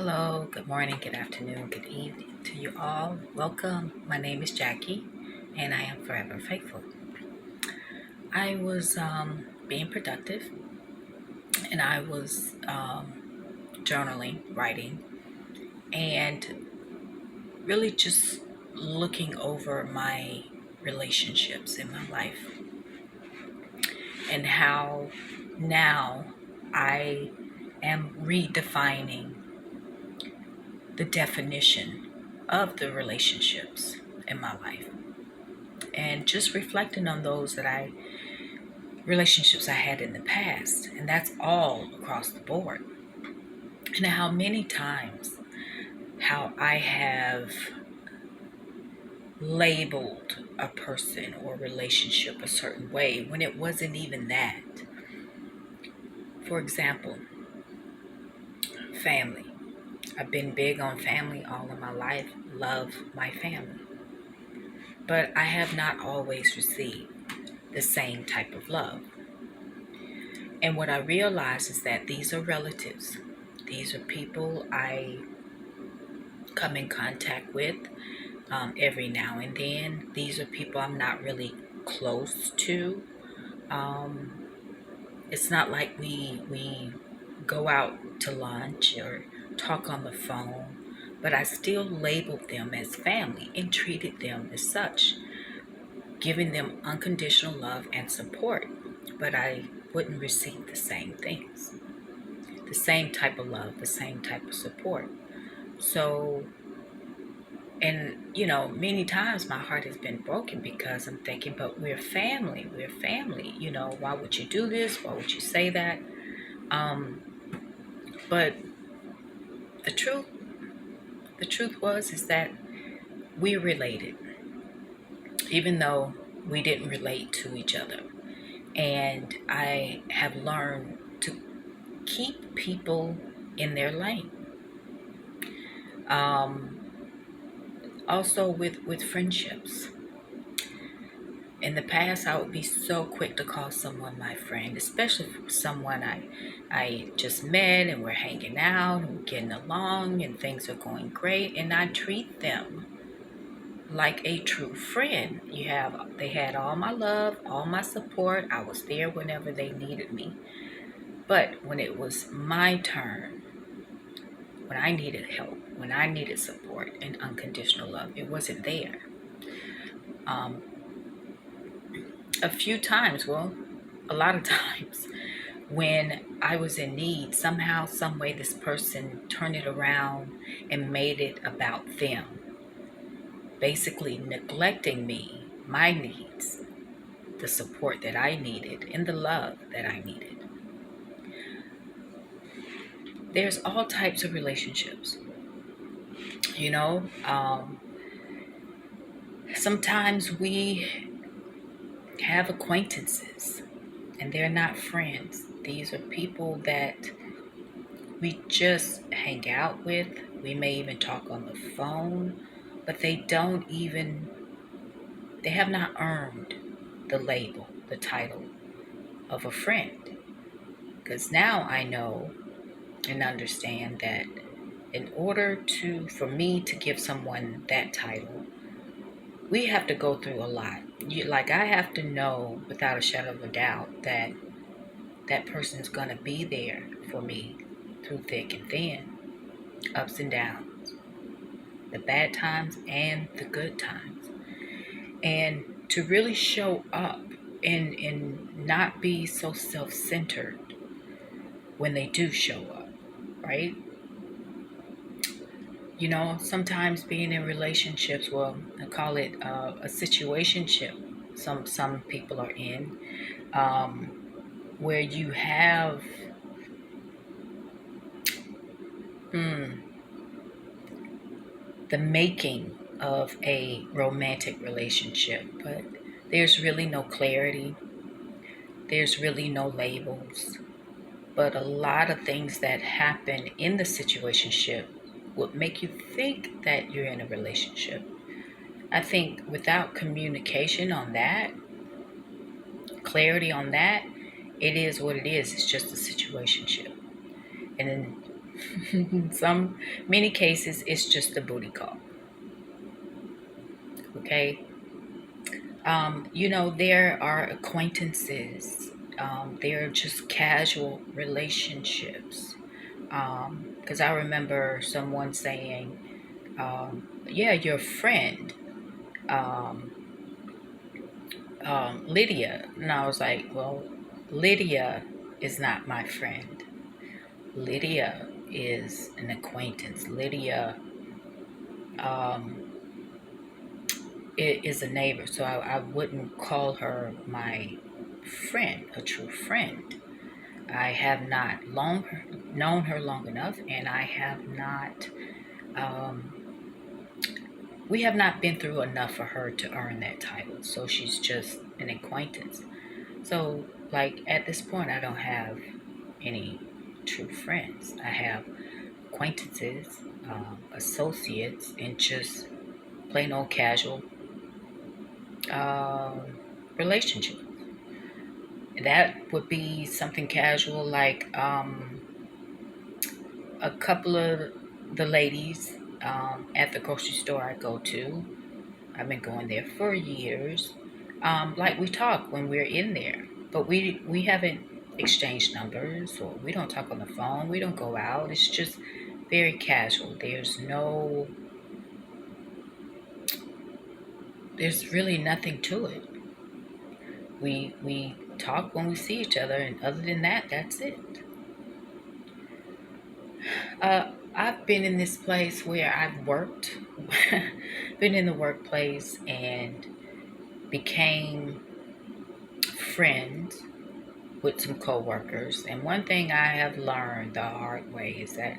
Hello, good morning, good afternoon, good evening to you all. Welcome. My name is Jackie, and I am forever faithful. I was being productive, and I was journaling, writing, and really just looking over my relationships in my life and how now I am redefining the definition of the relationships in my life and just reflecting on those relationships I had in the past, and that's all across the board. And how many times how I have labeled a person or relationship a certain way when it wasn't even that. For example, family. I've been big on family all of my life, love my family. But I have not always received the same type of love. And what I realize is that these are relatives. These are people I come in contact with every now and then. These are people I'm not really close to. Um, it's not like we go out to lunch or talk on the phone, but I still labeled them as family and treated them as such, giving them unconditional love and support. But I wouldn't receive the same things, the same type of love, the same type of support. So, and many times my heart has been broken because I'm thinking, but we're family. Why would you do this? Why would you say that? Um, but the truth, the truth is that we related, even though we didn't relate to each other. And I have learned to keep people in their lane. Um, Also with friendships. In the past, I would be so quick to call someone my friend, especially someone I just met and we're hanging out and getting along and things are going great, and I treat them like a true friend. They had all my love, all my support. I was there whenever they needed me. But when it was my turn, when I needed help, when I needed support and unconditional love, it wasn't there. Um, a few times, well, a lot of times, when I was in need, somehow, some way, this person turned it around and made it about them, basically neglecting me, my needs, the support that I needed, and the love that I needed. There's all types of relationships, you know. Sometimes we have acquaintances, and they're not friends. These are people that we just hang out with. We may even talk on the phone, but they have not earned the label, the title of a friend. Because now I know and understand that in order for me to give someone that title, we have to go through a lot. I have to know without a shadow of a doubt that that person's going to be there for me through thick and thin, ups and downs, the bad times and the good times. And to really show up and not be so self-centered when they do show up, right? Sometimes being in relationships, well, I call it a situationship. Some people are in where you have mm, the making of a romantic relationship, but there's really no clarity. There's really no labels. But a lot of things that happen in the situationship would make you think that you're in a relationship. I think without communication on that, clarity on that, it is what it is. It's just a situationship. And then Some many cases it's just a booty call. Okay. There are acquaintances. There are just casual relationships. Because I remember someone saying, "Yeah, your friend, um, Lydia," and I was like, "Well, Lydia is not my friend. Lydia is an acquaintance. Lydia um, is a neighbor, so I wouldn't call her my friend, a true friend. I have not known her long enough, and I have not, um, we have not been through enough for her to earn that title. So she's just an acquaintance. So, like, at this point, I don't have any true friends. I have acquaintances, associates, and just plain old casual um, relationships. That would be something casual like a couple of the ladies at the grocery store I go to. I've been going there for years. Like we talk when we're in there, but we haven't exchanged numbers or we don't talk on the phone. We don't go out. It's just very casual. There's really nothing to it. We talk when we see each other, and other than that, that's it. I've been in this place where I've worked, been in the workplace and became friends with some coworkers. And one thing I have learned the hard way is that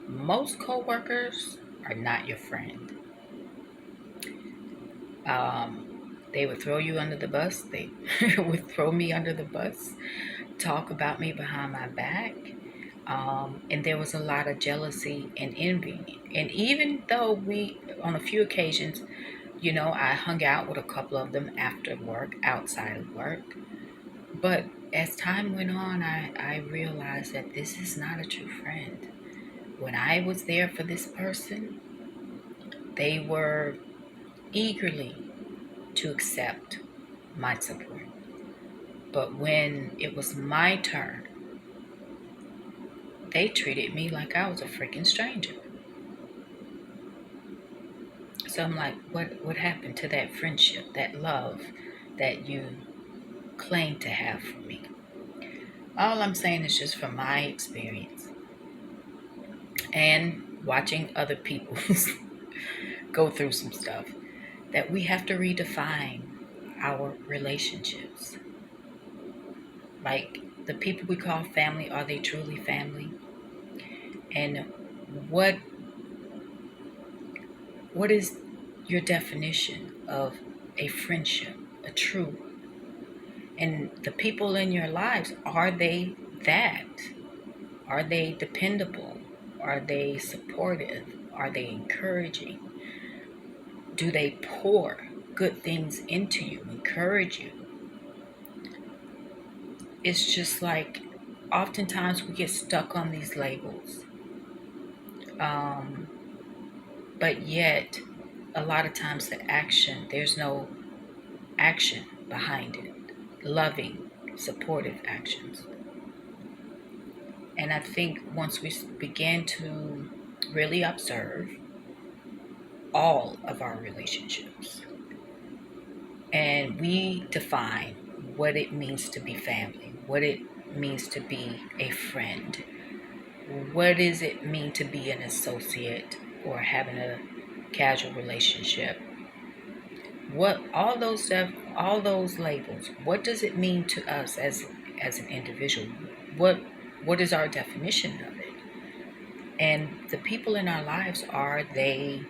most coworkers are not your friend. They would throw you under the bus. They would throw me under the bus, talk about me behind my back. And there was a lot of jealousy and envy. And even though on a few occasions, I hung out with a couple of them after work, outside of work. But as time went on, I realized that this is not a true friend. When I was there for this person, they were eagerly to accept my support. But when it was my turn, they treated me like I was a freaking stranger. So I'm like, what happened to that friendship, that love that you claim to have for me? All I'm saying is just from my experience and watching other people go through some stuff that we have to redefine our relationships. Like the people we call family, are they truly family? And what what is your definition of a friendship, a true? And the people in your lives, are they that? Are they dependable? Are they supportive? Are they encouraging? Do they pour good things into you, encourage you? It's just like oftentimes we get stuck on these labels. Um, but yet, a lot of times there's no action behind it. Loving, supportive actions. And I think once we begin to really observe all of our relationships and we define what it means to be family, what it means to be a friend, what does it mean to be an associate or having a casual relationship, what all those labels, what does it mean to us as an individual? What is our definition of it? And the people in our lives, are they,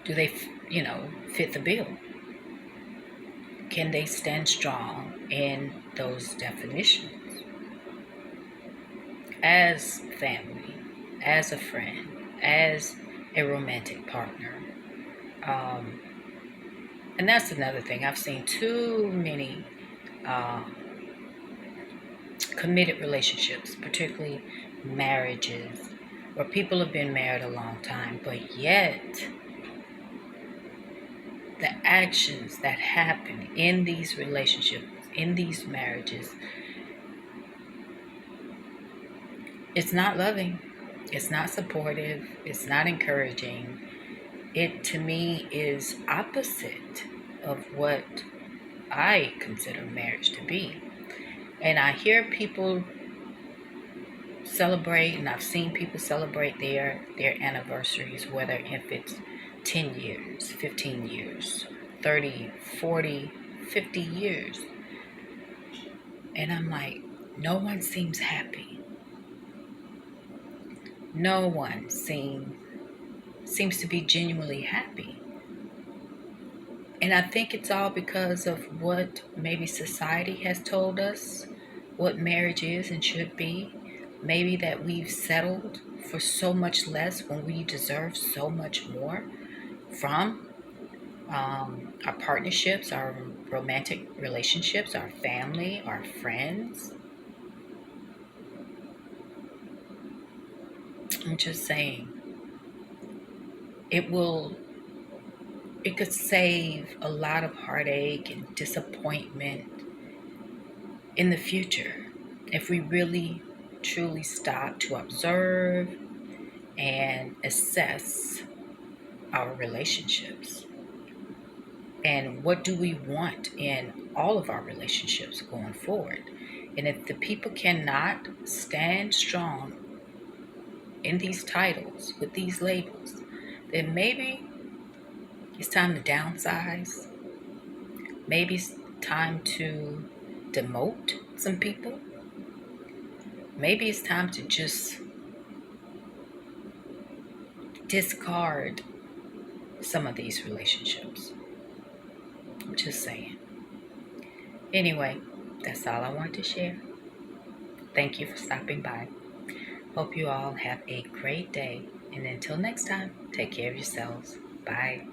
do they, fit the bill? Can they stand strong in those definitions as family, as a friend, as a romantic partner? Um, and that's another thing. I've seen too many uh, committed relationships, particularly marriages, where people have been married a long time, but yet the actions that happen in these relationships, in these marriages, it's not loving, it's not supportive, it's not encouraging. It to me is opposite of what I consider marriage to be. And I hear people celebrate, and I've seen people celebrate their anniversaries, whether if it's 10 years, 15 years, 30, 40, 50 years. And I'm like, no one seems happy. No one seems to be genuinely happy. And I think it's all because of what maybe society has told us what marriage is and should be. Maybe that we've settled for so much less when we deserve so much more from our partnerships, our romantic relationships, our family, our friends. I'm just saying, it will, it could save a lot of heartache and disappointment in the future if we really truly stop to observe and assess our relationships. And what do we want in all of our relationships going forward? And if the people cannot stand strong in these titles, with these labels, then maybe it's time to downsize. Maybe it's time to demote some people. Maybe it's time to just discard some of these relationships. I'm just saying. Anyway, that's all I wanted to share. Thank you for stopping by. Hope you all have a great day. And until next time, take care of yourselves. Bye.